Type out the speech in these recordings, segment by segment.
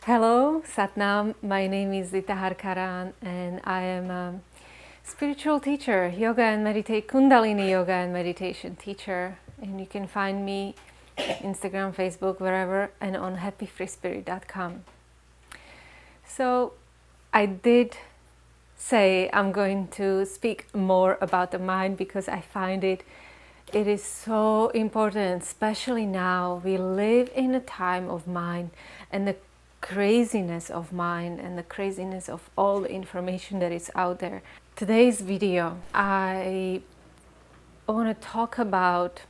Hello, Satnam. My name is Zita Harkaran and I am a spiritual teacher, yoga and Kundalini yoga and meditation teacher. And you can find me Instagram, Facebook, wherever, and on happyfreespirit.com. So I did say I'm going to speak more about the mind because I find it is so important, especially now. We live in a time of mind and the craziness of mind and the craziness of all the information that is out there. Today's video, I want to talk about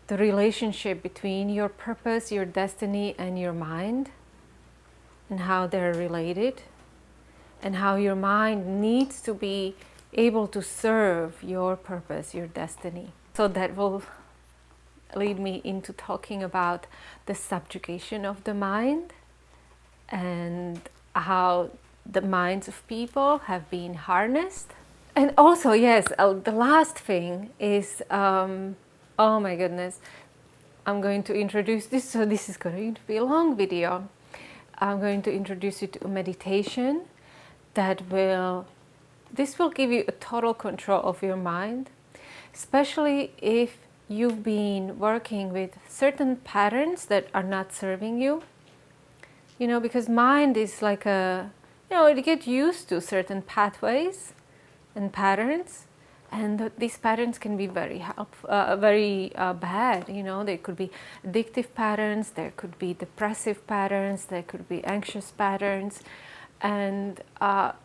the relationship between your purpose, your destiny, and your mind, and how they're related, and how your mind needs to be able to serve your purpose, your destiny. So that will lead me into talking about the subjugation of the mind and how the minds of people have been harnessed. And also, yes, the last thing is, oh my goodness, I'm going to introduce this, so this is going to be a long video. I'm going to introduce you to a meditation this will give you a total control of your mind, especially if you've been working with certain patterns that are not serving you. You know, because mind is like it gets used to certain pathways and patterns, and these patterns can be very bad. You know, they could be addictive patterns, there could be depressive patterns, there could be anxious patterns, and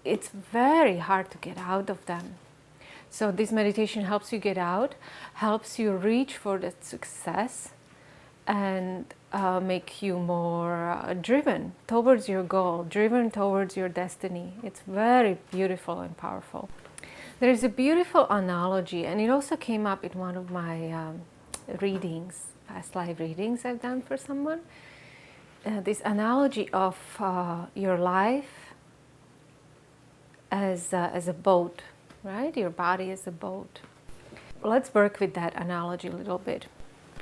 it's very hard to get out of them. So this meditation helps you get out, helps you reach for that success, and make you more driven towards your goal, driven towards your destiny. It's very beautiful and powerful. There is a beautiful analogy, and it also came up in one of my readings, past live readings I've done for someone. This analogy of your life as a boat, right? Your body is a boat. Let's work with that analogy a little bit.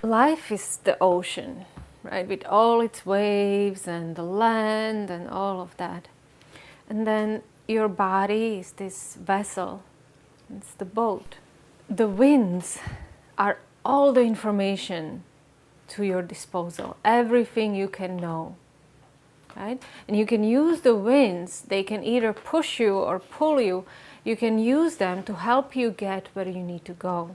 Life is the ocean, right? With all its waves and the land and all of that. And then your body is this vessel. It's the boat. The winds are all the information to your disposal, everything you can know, right? And you can use the winds. They can either push you or pull you. You can use them to help you get where you need to go.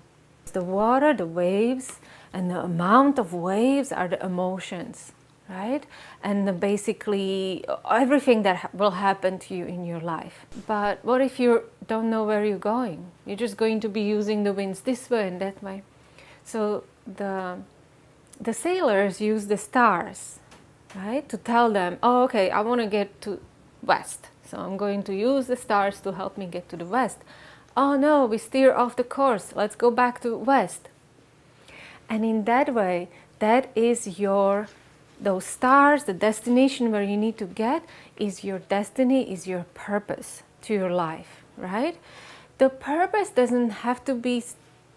The water, the waves, and the amount of waves are the emotions, right? And basically everything that will happen to you in your life. But what if you don't know where you're going? You're just going to be using the winds this way and that way. So the sailors use the stars, right, to tell them, oh, okay, I want to get to west, so I'm going to use the stars to help me get to the west. Oh no, we steer off the course, let's go back to west. And in that way, that is those stars, the destination where you need to get is your destiny, is your purpose to your life, right? The purpose doesn't have to be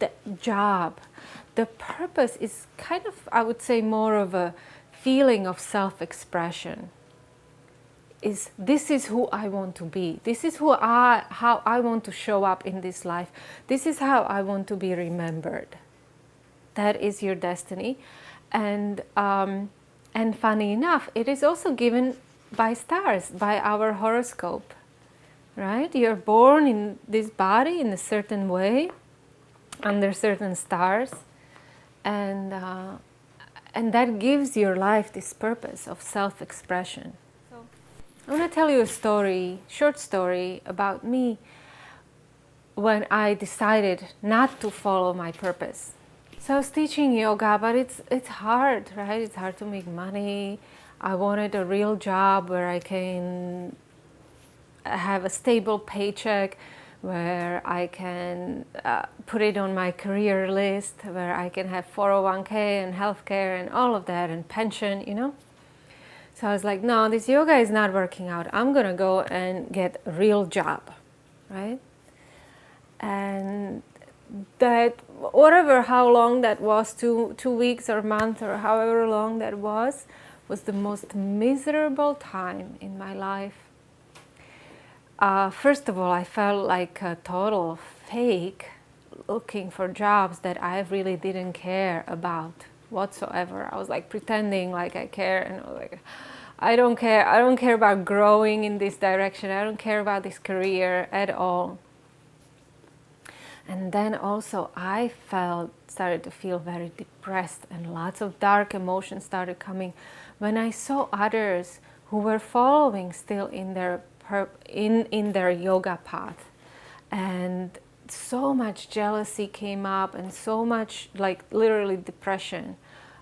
the job. The purpose is kind of, I would say, more of a feeling of self-expression. This is who I want to be. This is how I want to show up in this life. This is how I want to be remembered. That is your destiny. And funny enough, it is also given by stars, by our horoscope, right? You're born in this body in a certain way, under certain stars, and that gives your life this purpose of self-expression. I want to tell you a short story about me when I decided not to follow my purpose. So I was teaching yoga, but it's hard, right? It's hard to make money. I wanted a real job where I can have a stable paycheck, where I can put it on my career list, where I can have 401k and healthcare and all of that and pension, you know? So I was like, no, this yoga is not working out. I'm going to go and get a real job, right? And that, how long that was, two weeks or a month or however long that was was the most miserable time in my life. First of all, I felt like a total fake, looking for jobs that I really didn't care about whatsoever. I was like pretending like I care, and I was like, I don't care. I don't care about growing in this direction. I don't care about this career at all. And then also I started to feel very depressed, and lots of dark emotions started coming when I saw others who were following still in their in their yoga path. And so much jealousy came up, and so much, like, literally depression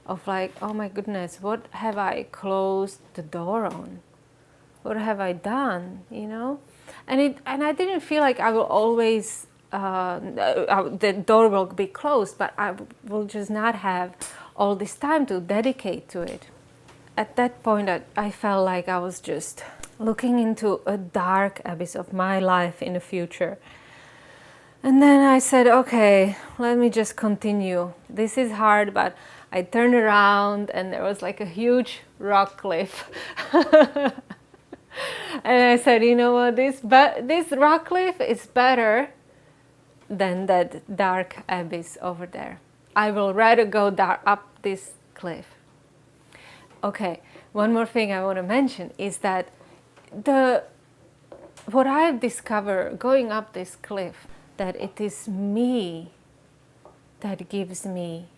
of like, oh my goodness, what have I closed the door on? What have I done, you know? And I didn't feel like I will always the door will be closed, but I will just not have all this time to dedicate to it. At that point, I felt like I was just looking into a dark abyss of my life in the future. And then I said, okay, let me just continue. This is hard, but I turned around and there was like a huge rock cliff. And I said, you know what, this rock cliff is better than that dark abyss over there. I will rather go up this cliff. Okay, one more thing I want to mention is that what I've discovered going up this cliff, that it is me that gives me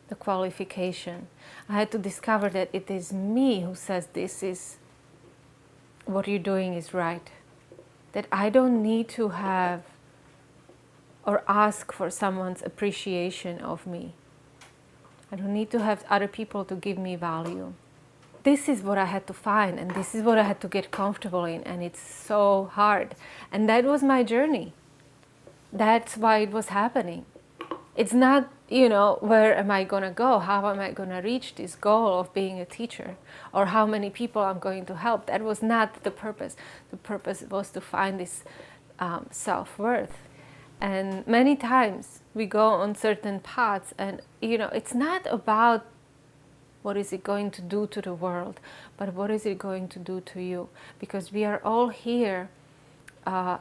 the qualification. I had to discover that it is me who says this is what you're doing is right. That I don't need to have or ask for someone's appreciation of me. I don't need to have other people to give me value. This is what I had to find, and this is what I had to get comfortable in, and it's so hard. And that was my journey. That's why it was happening. It's not, where am I going to go? How am I going to reach this goal of being a teacher? Or how many people I'm going to help? That was not the purpose. The purpose was to find this self-worth. And many times we go on certain paths, and, it's not about what is it going to do to the world, but what is it going to do to you? Because we are all here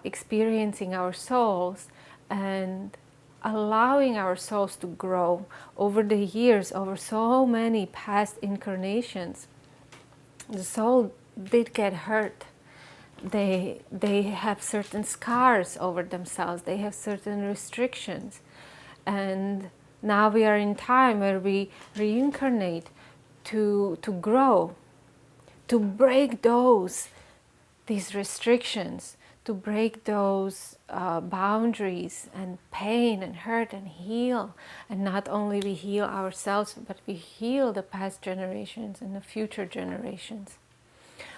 experiencing our souls and allowing our souls to grow over the years, over so many past incarnations. The soul did get hurt. They have certain scars over themselves. They have certain restrictions. And now we are in time where we reincarnate to grow, to break these restrictions, to break those boundaries and pain and hurt and heal. And not only we heal ourselves, but we heal the past generations and the future generations.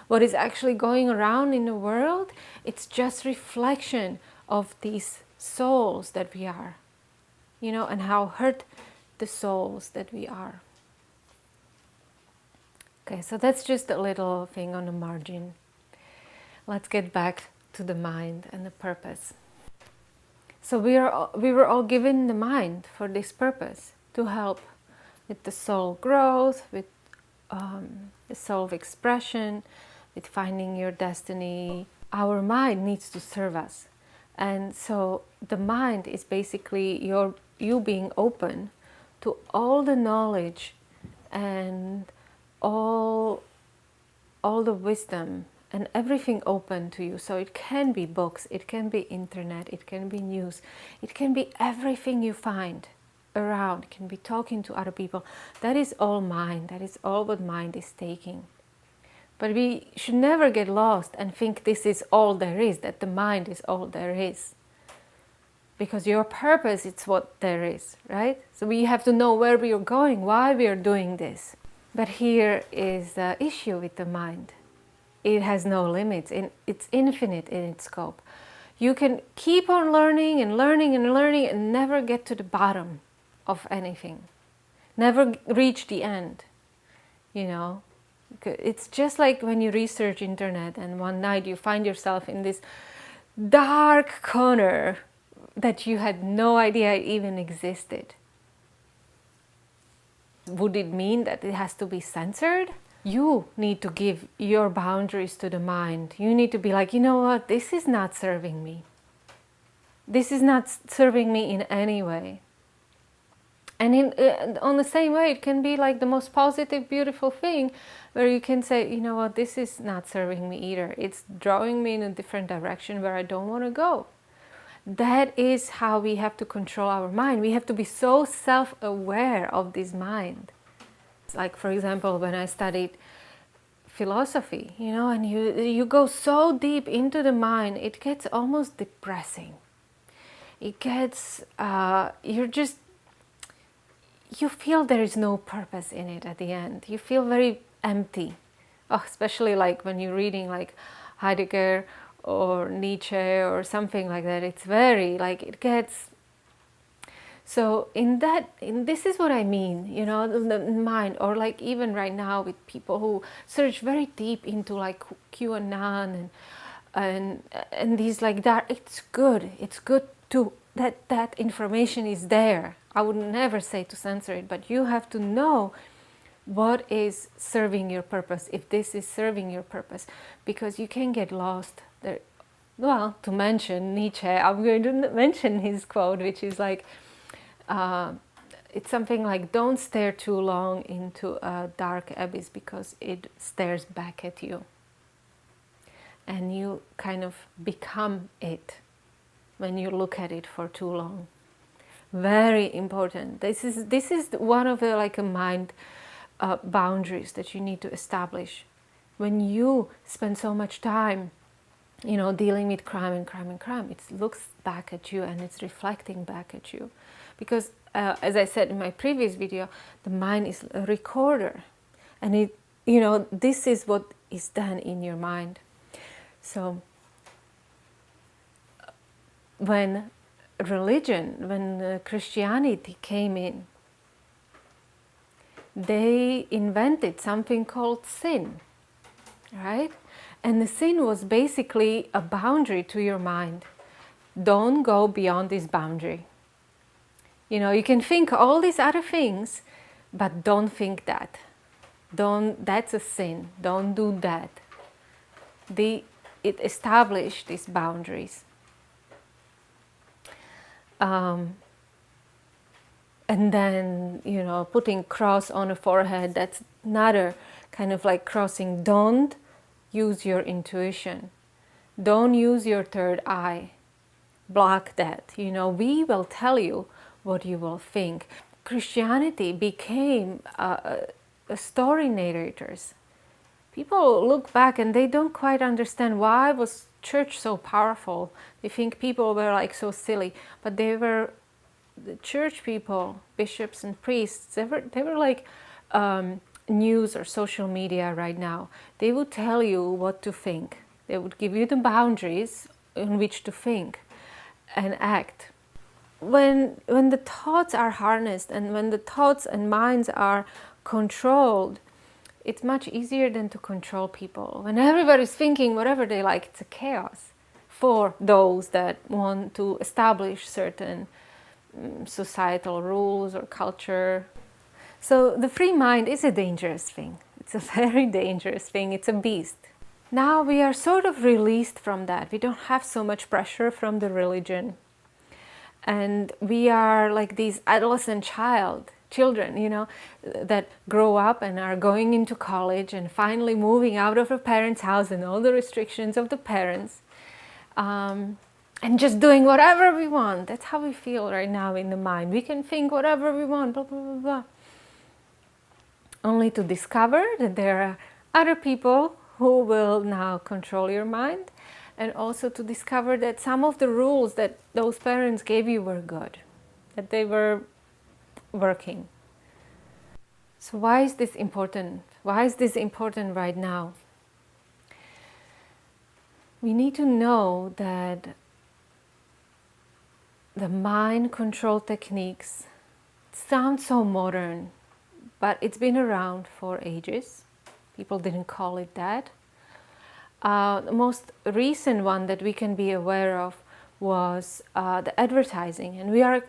What is actually going around in the world, it's just reflection of these souls that we are, and how hurt the souls that we are. Okay, so that's just a little thing on the margin. Let's get back to the mind and the purpose. So we were all given the mind for this purpose, to help with the soul growth, with the soul expression, with finding your destiny. Our mind needs to serve us. And so the mind is basically you being open to all the knowledge and all the wisdom and everything open to you. So it can be books, it can be internet, it can be news, it can be everything you find around. It can be talking to other people. That is all mind. That is all what mind is taking. But we should never get lost and think this is all there is, that the mind is all there is. Because your purpose, it's what there is, right? So we have to know where we are going, why we are doing this. But here is the issue with the mind. It has no limits. It's infinite in its scope. You can keep on learning and learning and learning and never get to the bottom of anything. Never reach the end, It's just like when you research internet and one night you find yourself in this dark corner that you had no idea even existed. Would it mean that it has to be censored? You need to give your boundaries to the mind. You need to be like, you know what, this is not serving me. This is not serving me in any way. And on the same way, it can be like the most positive, beautiful thing where you can say, you know what, this is not serving me either. It's drawing me in a different direction where I don't want to go. That is how we have to control our mind. We have to be so self-aware of this mind. Like, for example, when I studied philosophy, and you go so deep into the mind, it gets almost depressing. It gets, you feel there is no purpose in it at the end. You feel very empty. Oh, especially like when you're reading like Heidegger or Nietzsche or something like that. It's very like it gets. So this is what I mean, the mind, or like even right now with people who search very deep into like QAnon and these like that. It's good. It's good to that information is there. I would never say to censor it, but you have to know what is serving your purpose, if this is serving your purpose, because you can get lost there. Well, to mention Nietzsche, I'm going to mention his quote, which is like, it's something like, don't stare too long into a dark abyss because it stares back at you. And you kind of become it when you look at it for too long. Very important. This is one of the like a mind boundaries that you need to establish. When you spend so much time, dealing with crime, it looks back at you and it's reflecting back at you. Because as I said in my previous video, the mind is a recorder, and this is what is done in your mind. So when Christianity came in, they invented something called sin, right? And the sin was basically a boundary to your mind. Don't go beyond this boundary. You can think all these other things, but don't think that. That's a sin. Don't do that. It established these boundaries. And then, putting cross on a forehead, that's another kind of like crossing. Don't use your intuition. Don't use your third eye. Block that. We will tell you what you will think. Christianity became a story narrators. People look back and they don't quite understand why was church so powerful. They think people were like so silly, but they were the church people, bishops and priests. They were like news or social media right now. They would tell you what to think. They would give you the boundaries in which to think and act. When the thoughts are harnessed and when the thoughts and minds are controlled, it's much easier than to control people. When everybody's thinking whatever they like, it's a chaos for those that want to establish certain societal rules or culture. So the free mind is a dangerous thing. It's a very dangerous thing. It's a beast. Now we are sort of released from that. We don't have so much pressure from the religion. And we are like these adolescent children, that grow up and are going into college and finally moving out of a parent's house and all the restrictions of the parents. And just doing whatever we want. That's how we feel right now in the mind. We can think whatever we want, blah, blah, blah, blah. Only to discover that there are other people who will now control your mind, and also to discover that some of the rules that those parents gave you were good, that they were working. So why is this important? Why is this important right now? We need to know that the mind control techniques sound so modern, but it's been around for ages. People didn't call it that. The most recent one that we can be aware of was the advertising, and we are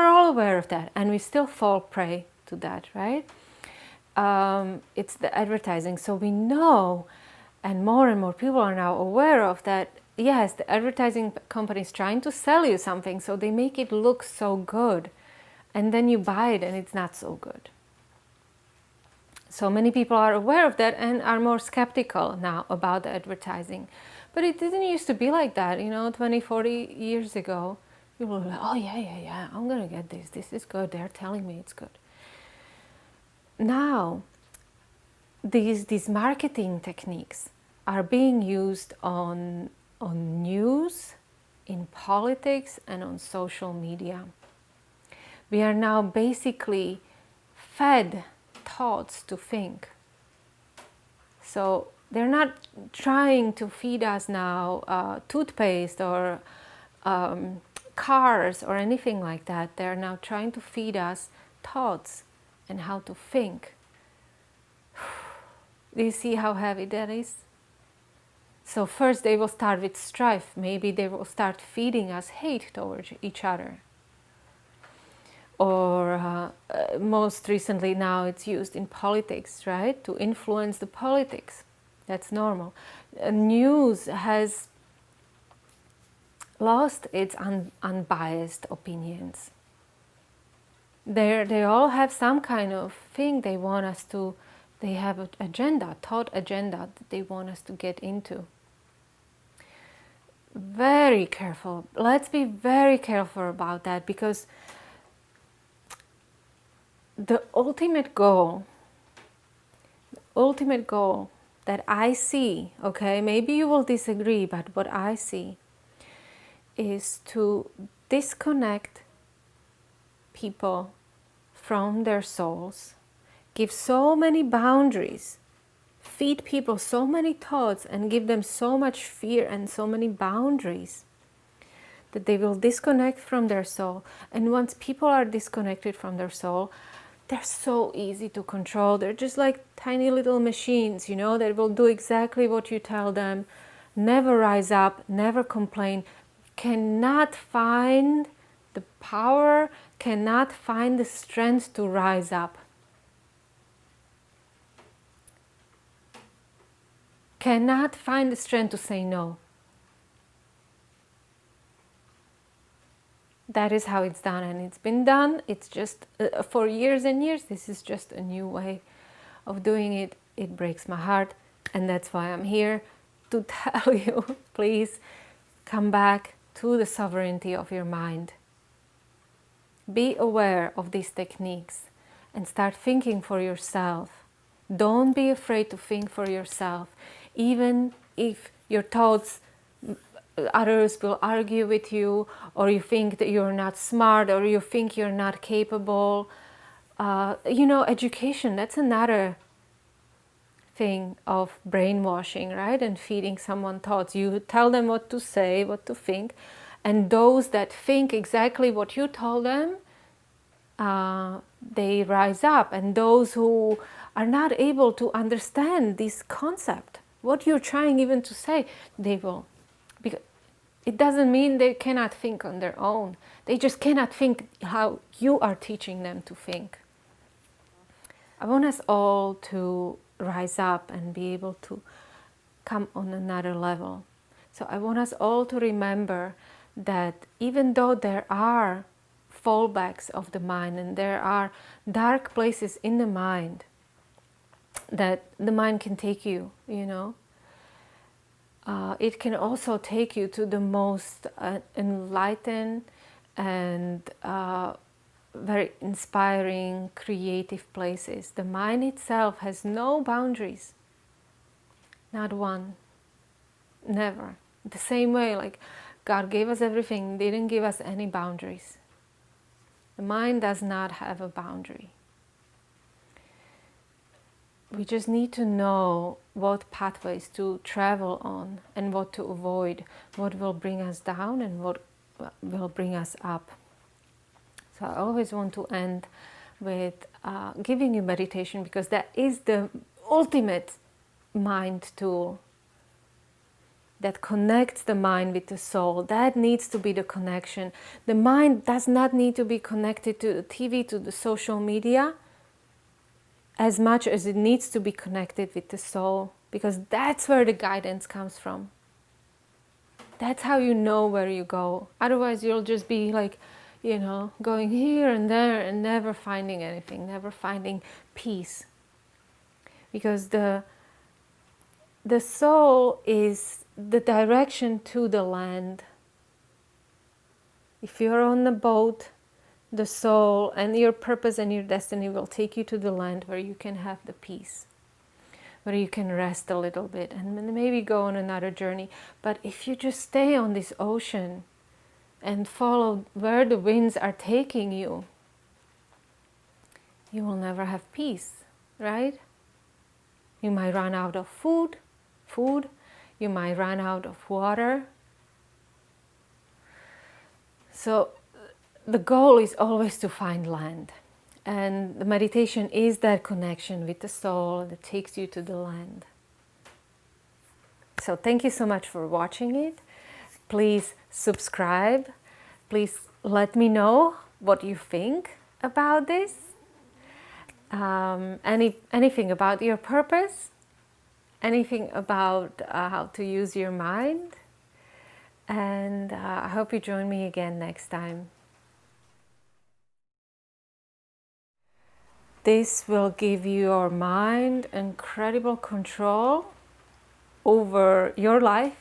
all aware of that, and we still fall prey to that, right? it's the advertising. So we know, and more people are now aware of that. Yes, the advertising company is trying to sell you something, so they make it look so good, and then you buy it and it's not so good. So many people are aware of that and are more skeptical now about the advertising. But it didn't used to be like that, 20, 40 years ago. People were like, oh yeah, I'm gonna get this. This is good. They're telling me it's good. Now, these marketing techniques are being used on news, in politics, and on social media. We are now basically fed thoughts to think. So they're not trying to feed us now toothpaste or cars or anything like that. They're now trying to feed us thoughts and how to think. Do you see how heavy that is? So first they will start with strife. Maybe they will start feeding us hate towards each other. Or most recently now it's used in politics, right? To influence the politics. That's normal. News has lost its unbiased opinions. They all have some kind of thing they want us to, they have an agenda, thought agenda that they want us to get into. Very careful. Let's be very careful about that, because the ultimate goal that I see, okay, maybe you will disagree, but what I see is to disconnect people from their souls, give so many boundaries, feed people so many thoughts, and give them so much fear and so many boundaries that they will disconnect from their soul. And once people are disconnected from their soul, they're so easy to control. They're just like tiny little machines, that will do exactly what you tell them, never rise up, never complain, cannot find the power, cannot find the strength to rise up. Cannot find the strength to say no. That is how it's done, and it's been done. It's just for years and years. This is just a new way of doing it. It breaks my heart, and that's why I'm here to tell you, please come back to the sovereignty of your mind. Be aware of these techniques and start thinking for yourself. Don't be afraid to think for yourself, even if your thoughts, others will argue with you, or you think that you're not smart, or you think you're not capable. Education, that's another thing of brainwashing, right? And feeding someone thoughts. You tell them what to say, what to think, and those that think exactly what you told them, they rise up. And those who are not able to understand this concept, what you're trying even to say, they will. Because it doesn't mean they cannot think on their own. They just cannot think how you are teaching them to think. I want us all to rise up and be able to come on another level. So I want us all to remember that even though there are fallbacks of the mind and there are dark places in the mind that the mind can take you, it can also take you to the most enlightened and very inspiring, creative places. The mind itself has no boundaries. Not one. Never. The same way, like God gave us everything, didn't give us any boundaries. The mind does not have a boundary. We just need to know what pathways to travel on and what to avoid, what will bring us down and what will bring us up. So I always want to end with giving you meditation, because that is the ultimate mind tool that connects the mind with the soul. That needs to be the connection. The mind does not need to be connected to the TV, to the social media. as much as it needs to be connected with the soul, because that's where the guidance comes from. That's how you know where you go. Otherwise, you'll just be like, going here and there and never finding anything, never finding peace. Because the soul is the direction to the land. If you're on the boat, the soul and your purpose and your destiny will take you to the land where you can have the peace, where you can rest a little bit and maybe go on another journey. But if you just stay on this ocean and follow where the winds are taking you, you will never have peace, right? You might run out of food, you might run out of water. So the goal is always to find land. And the meditation is that connection with the soul that takes you to the land. So thank you so much for watching it. Please subscribe. Please let me know what you think about this. Anything about your purpose, anything about how to use your mind. And I hope you join me again next time. This will give your mind incredible control over your life.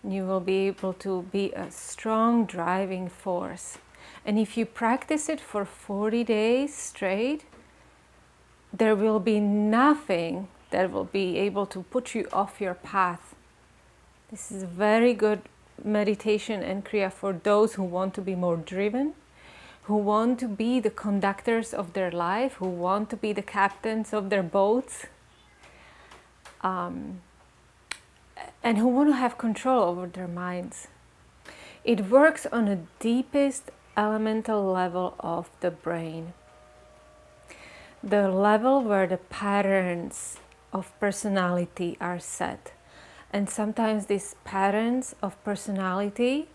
You will be able to be a strong driving force. And if you practice it for 40 days straight, there will be nothing that will be able to put you off your path. This is a very good meditation and kriya for those who want to be more driven, who want to be the conductors of their life, who want to be the captains of their boats, and who want to have control over their minds. It works on the deepest elemental level of the brain, the level where the patterns of personality are set. And sometimes these patterns of personality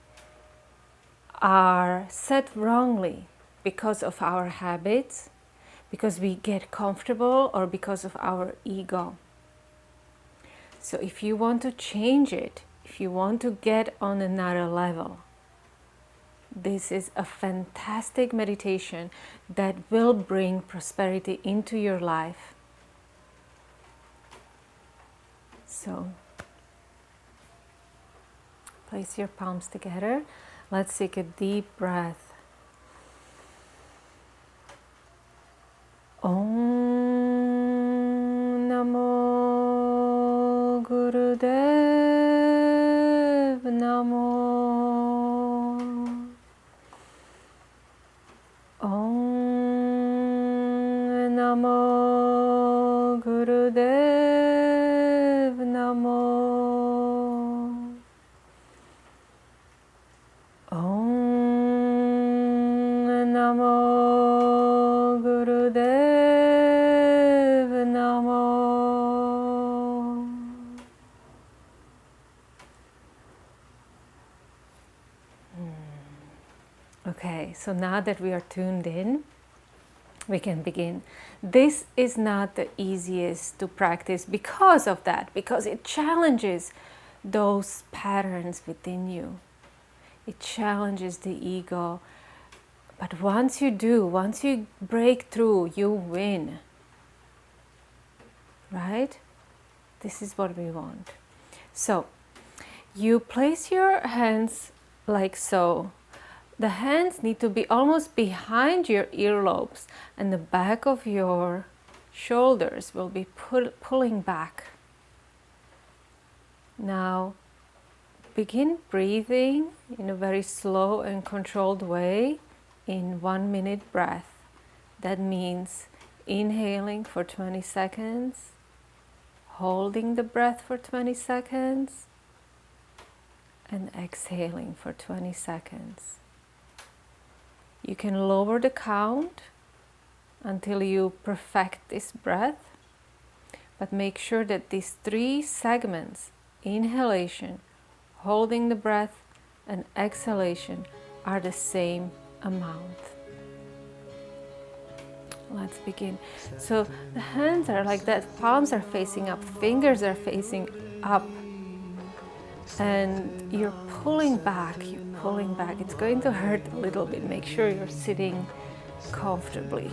are set wrongly because of our habits, because we get comfortable, or because of our ego. So if you want to change it, if you want to get on another level, this is a fantastic meditation that will bring prosperity into your life. So place your palms together. Let's take a deep breath. Om Namo Gurudev Namo. Om Namo Gurudev Namo. Om Namo Gurudev Namo. Okay, so now that we are tuned in, we can begin. This is not the easiest to practice because of that, because it challenges those patterns within you. It challenges the ego. But once you do, once you break through, you win. Right? This is what we want. So, you place your hands like so. The hands need to be almost behind your earlobes, and the back of your shoulders will be pulling back. Now, begin breathing in a very slow and controlled way in 1 minute breath. That means inhaling for 20 seconds, holding the breath for 20 seconds, and exhaling for 20 seconds. You can lower the count until you perfect this breath, but make sure that these 3 segments, inhalation, holding the breath, and exhalation, are the same amount. Let's begin. So the hands are like that, palms are facing up, fingers are facing up, and you're pulling back, It's going to hurt a little bit. Make sure you're sitting comfortably.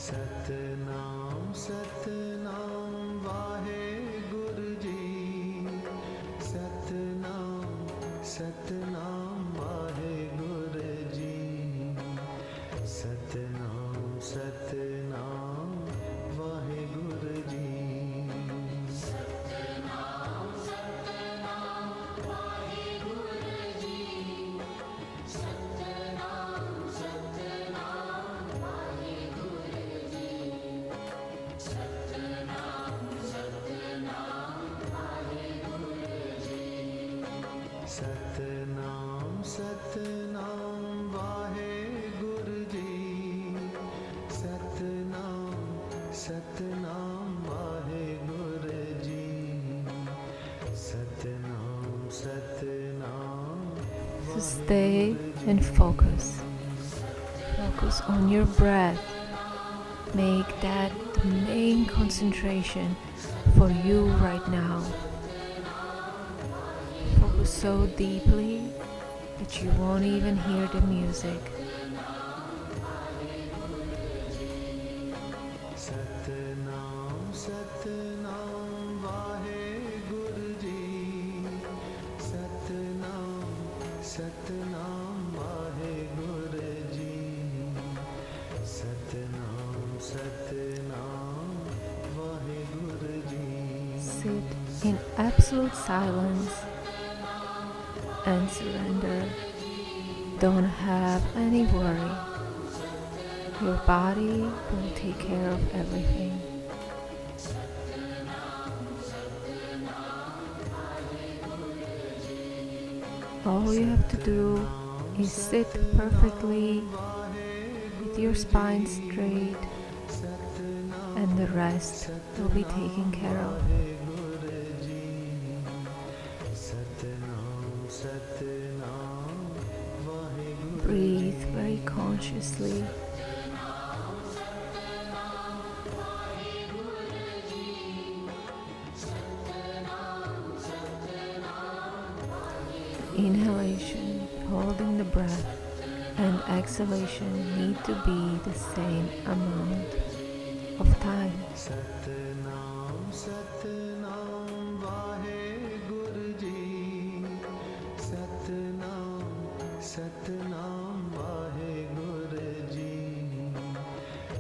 Satnam, Satnam, wahe guruji. Satnam, Satnam, wahe guruji. Satnam, Satnam, wahe guruji. Satnam, Satnam, wahe guruji. Satnam, Satnam, wahe guruji. Satnam, Satnam. So stay and focus. Focus on your breath. Make that the main concentration for you right now. Focus so deeply that you won't even hear the music. Satnam, Satnam, wahe guruji. Satnam, Satnam, wahe guruji. Satnam, Satnam, wahe guruji. Sit in absolute silence and surrender. Don't have any worry. Your body will take care of everything. All you have to do is sit perfectly with your spine straight, and the rest will be taken care of. Breathe very consciously. Inhalation, holding the breath, and exhalation need to be the same amount of time. Satnam, Satnam, wahe guruji. Satnam, Satnam, wahe guruji.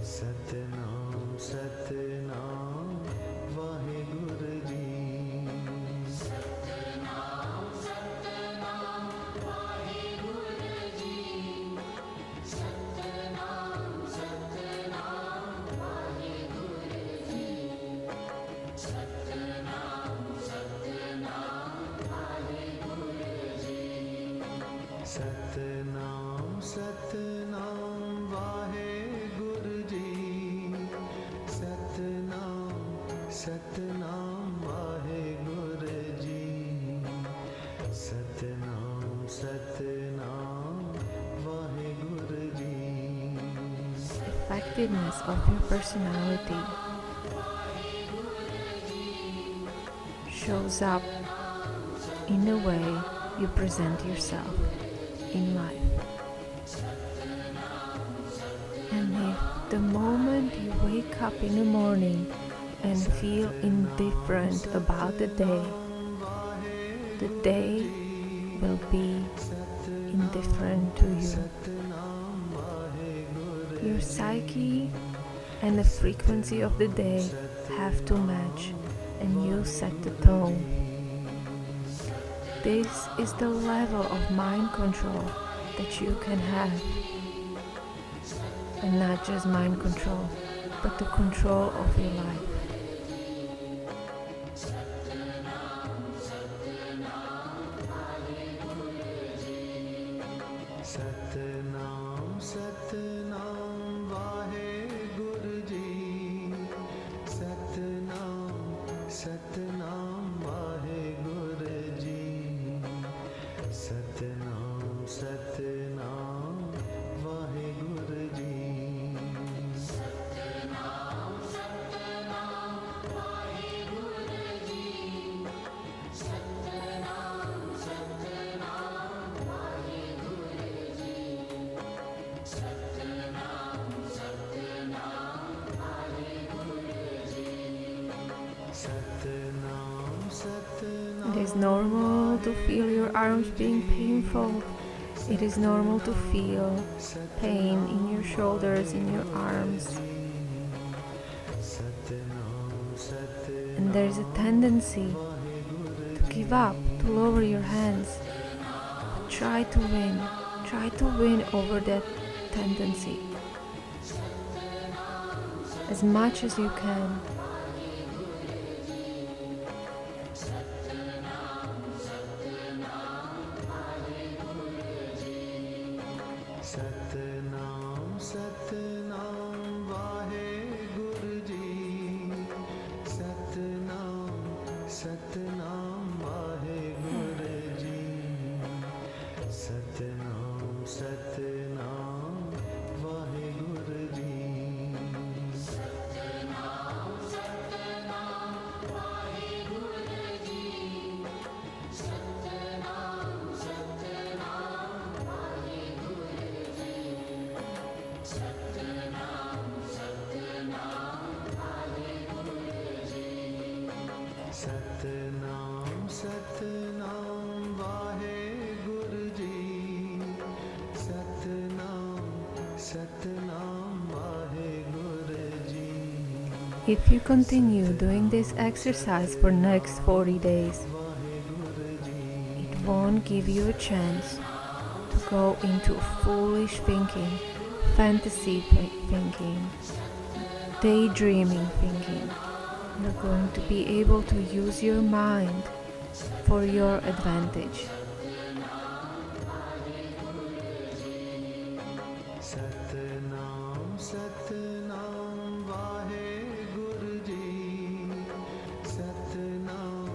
Satnam, Satnam, wahe guruji. Satnam, Satnam, wahe guruji. Satnam, Satnam, wahe guruji. Satnam, Satnam, wahe guruji. Effectiveness of your personality shows up in the way you present yourself in life. And if the moment you wake up in the morning and feel indifferent about the day will be indifferent to you. Your psyche and the frequency of the day have to match, and you set the tone. This is the level of mind control that you can have. And not just mind control, but the control of your life. Satnam Satnam Wahe Guruji Satnam Satnam Wahe Guruji Satnam Satnam Wahe Guruji Satnam Satnam It is normal to feel your arms being painful. It is normal to feel pain in your shoulders, in your arms. And there is a tendency to give up, to lower your hands. But try to win over that tendency as much as you can. Satnam Satnam Wahe Guruji Satnam Satnam Wahe Guruji Satnam Satnam Wahe Guruji Satnam Satnam Wahe Guruji Satnam Satnam Wahe Guruji If you continue doing this exercise for next 40 days, it won't give you a chance to go into foolish thinking, fantasy thinking, daydreaming thinking. You're going to be able to use your mind for your advantage. Satnam Satnam Wahe Guruji Satnam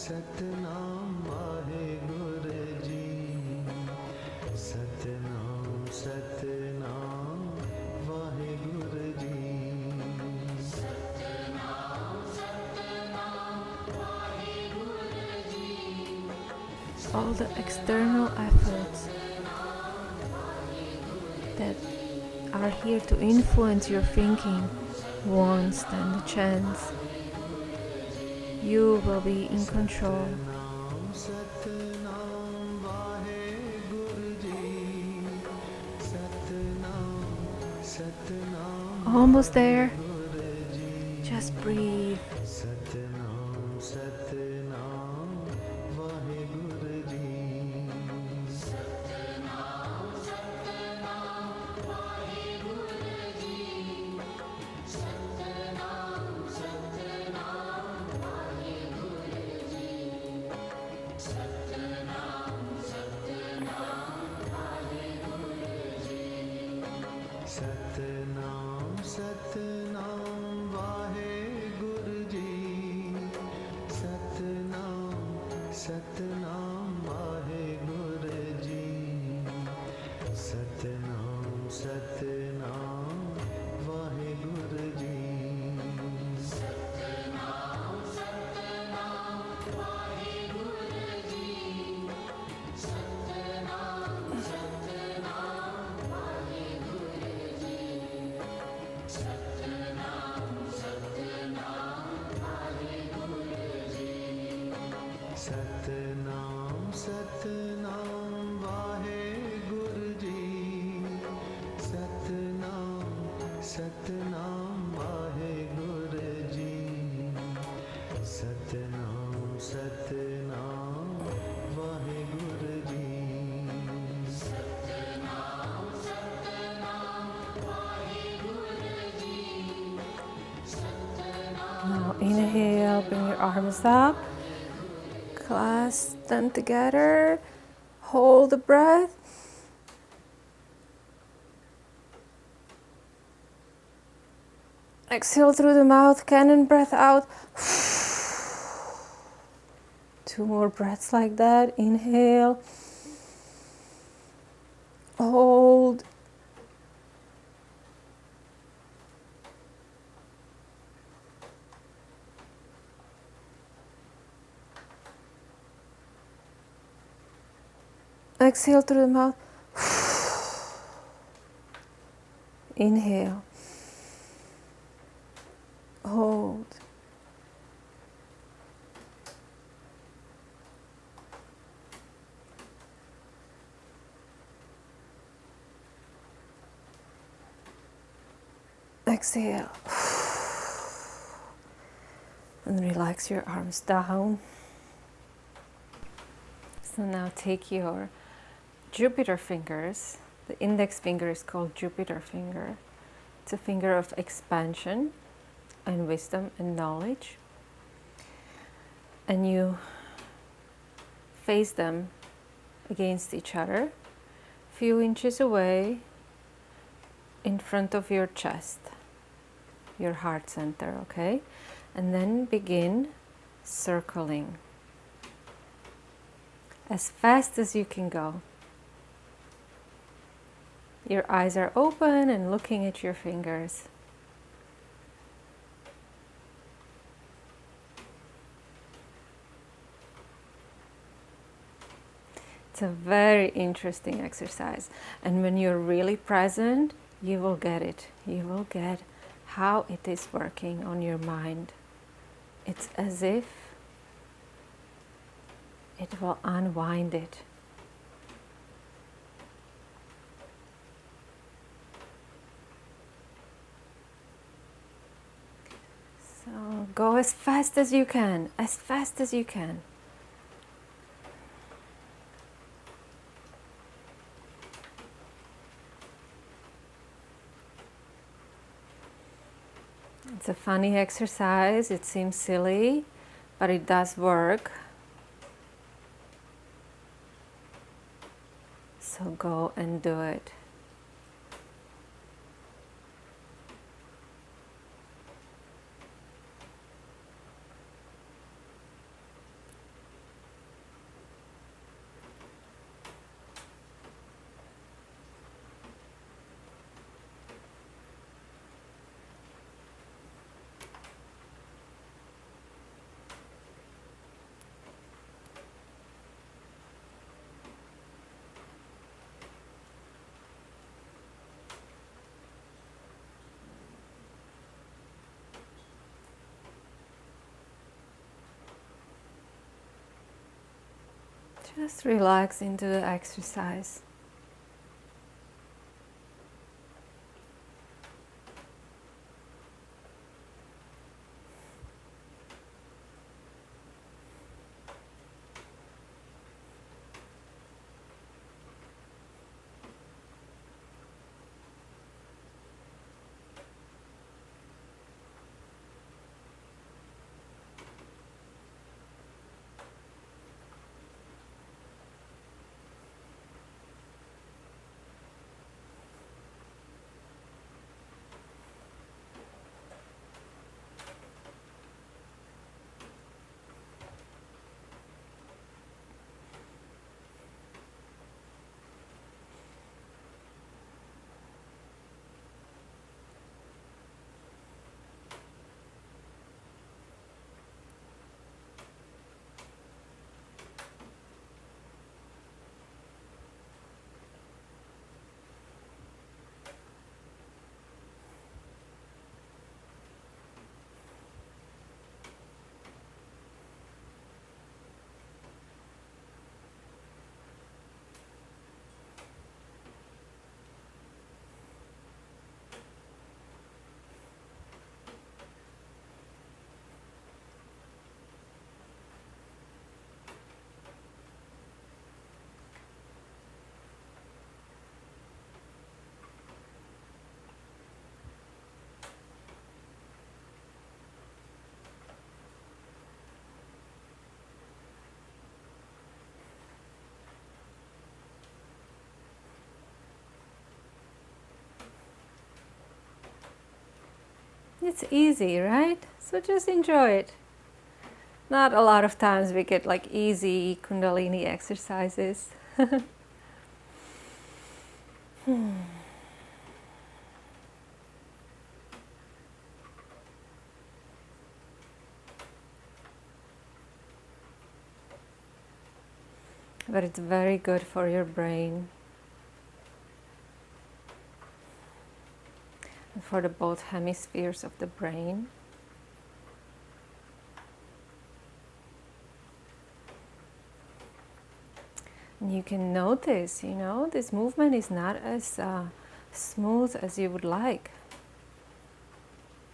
Satnam Wahe Guruji Satnam Satnam Wahe Guruji All the external efforts that are here to influence your thinking won't stand a chance. You will be in control. Satnam Wahe Guruji Satnam Satnam Almost there. Just breathe. Satnam Satnam Wahe Guruji Satnam Satnam Wahe Guruji Satnam Satnam Wahe Guruji Satnam Satnam Wahe Guruji Satnam Satnam Wahe Guruji Satnam Satnam Wahe Guruji Satnam Satnam Wahe Guruji Now inhale, bring your arms up. Clasp them together. Hold the breath. Exhale through the mouth, cannon breath out. 2 more breaths like that. Inhale. Hold. Exhale through the mouth. Inhale. Hold. Exhale. And relax your arms down. So now take your Jupiter fingers. The index finger is called Jupiter finger. It's a finger of expansion and wisdom and knowledge. And you face them against each other, a few inches away in front of your chest, your heart center, okay? And then begin circling as fast as you can go. Your eyes are open and looking at your fingers. It's a very interesting exercise. And when you're really present, you will get it. You will get how it is working on your mind. It's as if it will unwind it. So go as fast as you can, as fast as you can. It's a funny exercise, it seems silly, but it does work. So go and do it. Just relax into the exercise. It's easy, right? So just enjoy it. Not a lot of times we get like easy Kundalini exercises. But it's very good for your brain and for the both hemispheres of the brain. And you can notice, this movement is not as smooth as you would like.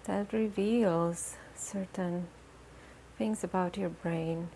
That reveals certain things about your brain.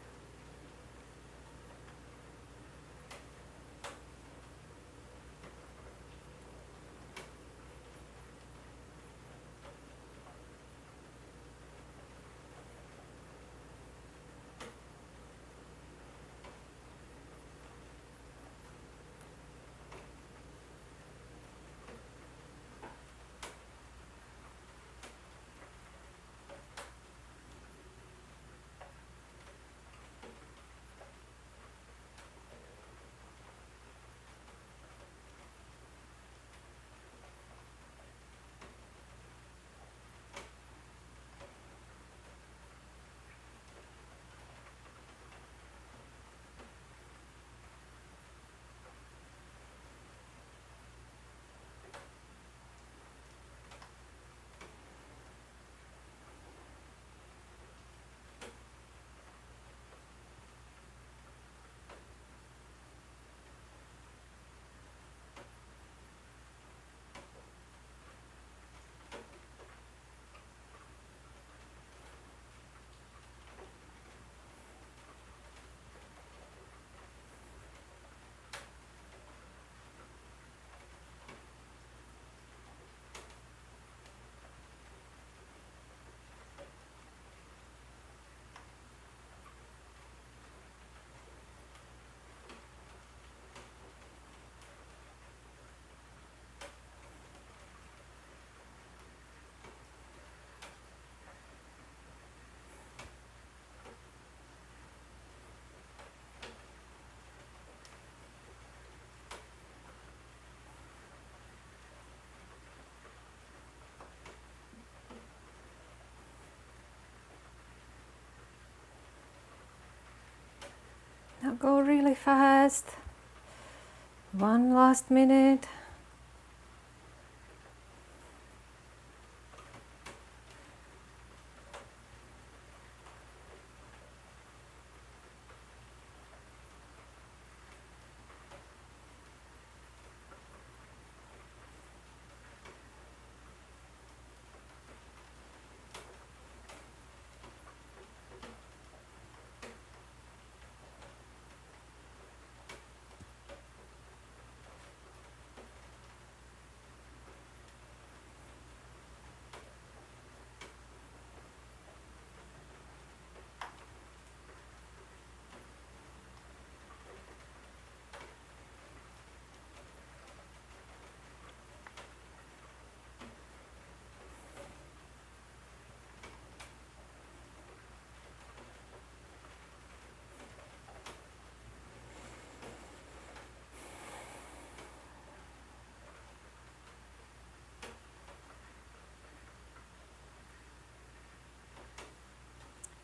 Now go really fast. One last minute.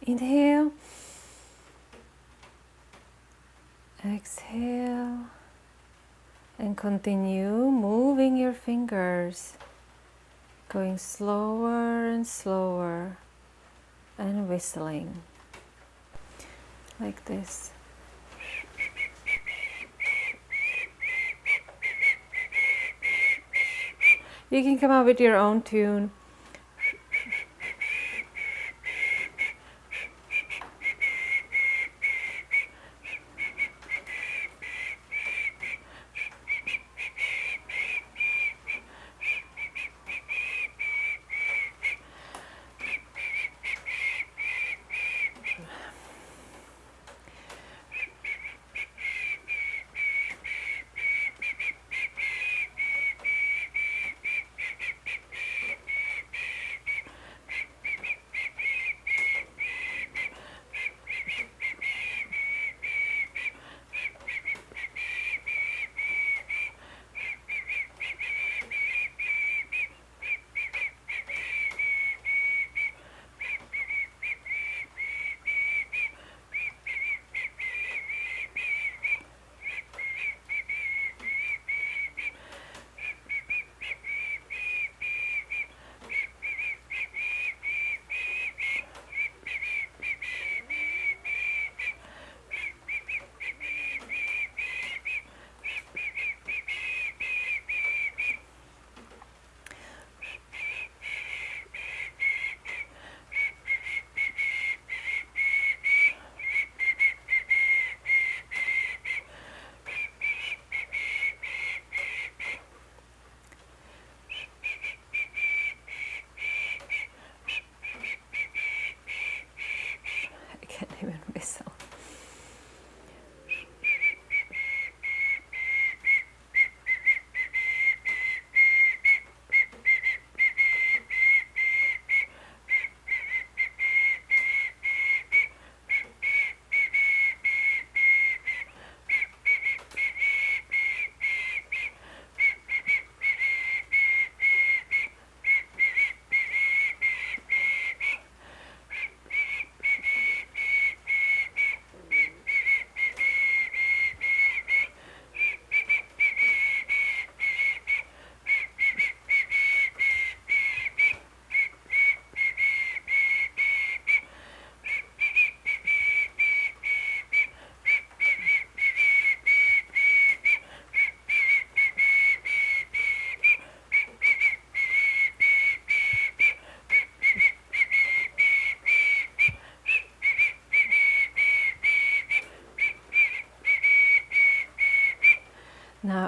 Inhale, exhale, and continue moving your fingers, going slower and slower, and whistling like this. You can come up with your own tune.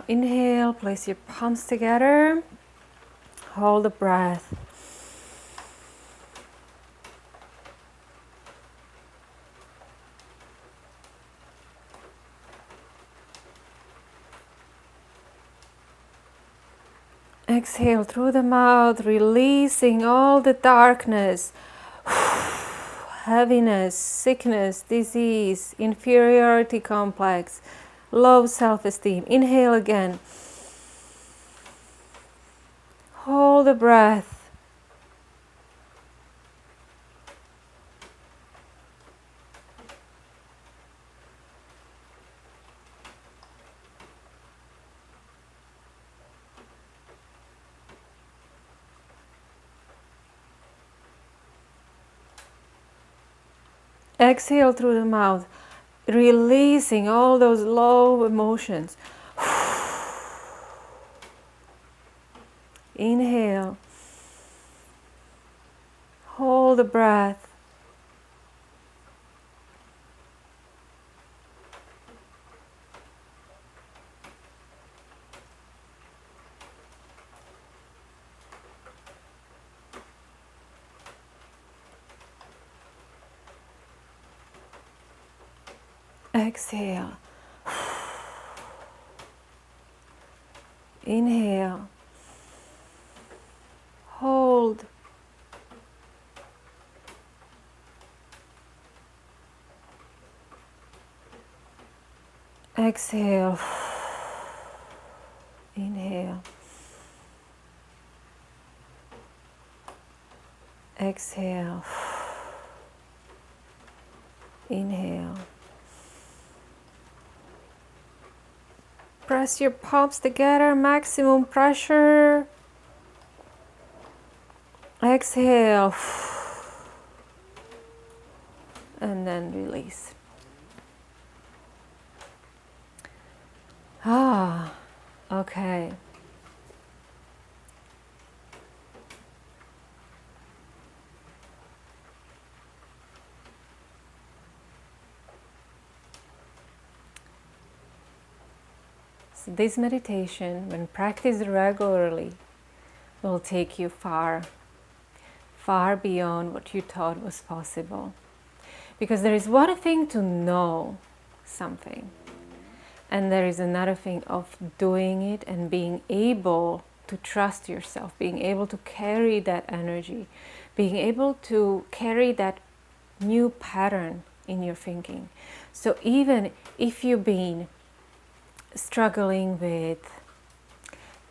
inhale, place your palms together, hold the breath. Exhale through the mouth, releasing all the darkness, heaviness, sickness, disease, inferiority complex, low self-esteem. Inhale again. Hold the breath. Exhale through the mouth, releasing all those low emotions. Inhale. Hold the breath. Exhale. Inhale. Hold. Exhale. Inhale. Exhale. Inhale. Press your palms together, maximum pressure. Exhale. And then release. Okay. So this meditation, when practiced regularly, will take you far, far beyond what you thought was possible. Because there is one thing to know something, and there is another thing of doing it and being able to trust yourself, being able to carry that energy, being able to carry that new pattern in your thinking. So even if you've been struggling with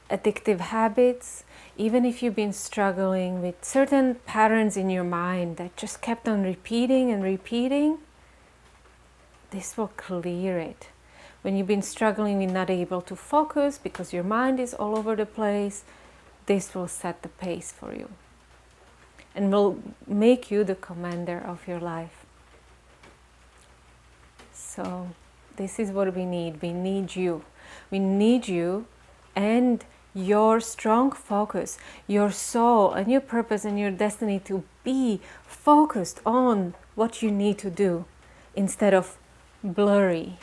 addictive habits, even if you've been struggling with certain patterns in your mind that just kept on repeating and repeating, this will clear it. When you've been struggling with not able to focus because your mind is all over the place, this will set the pace for you and will make you the commander of your life. So this is what we need. We need you. We need you and your strong focus, your soul and your purpose and your destiny to be focused on what you need to do instead of blurry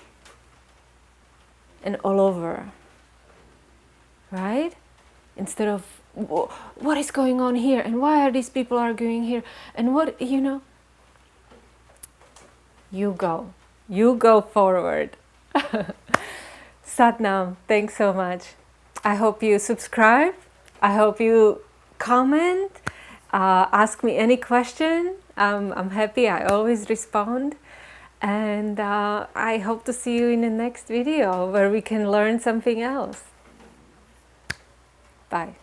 and all over, right? Instead of what is going on here and why are these people arguing here and what, you go forward. Satnam, thanks so much. I hope you subscribe. I hope you comment, ask me any question. I'm happy, I always respond. And I hope to see you in the next video where we can learn something else. Bye.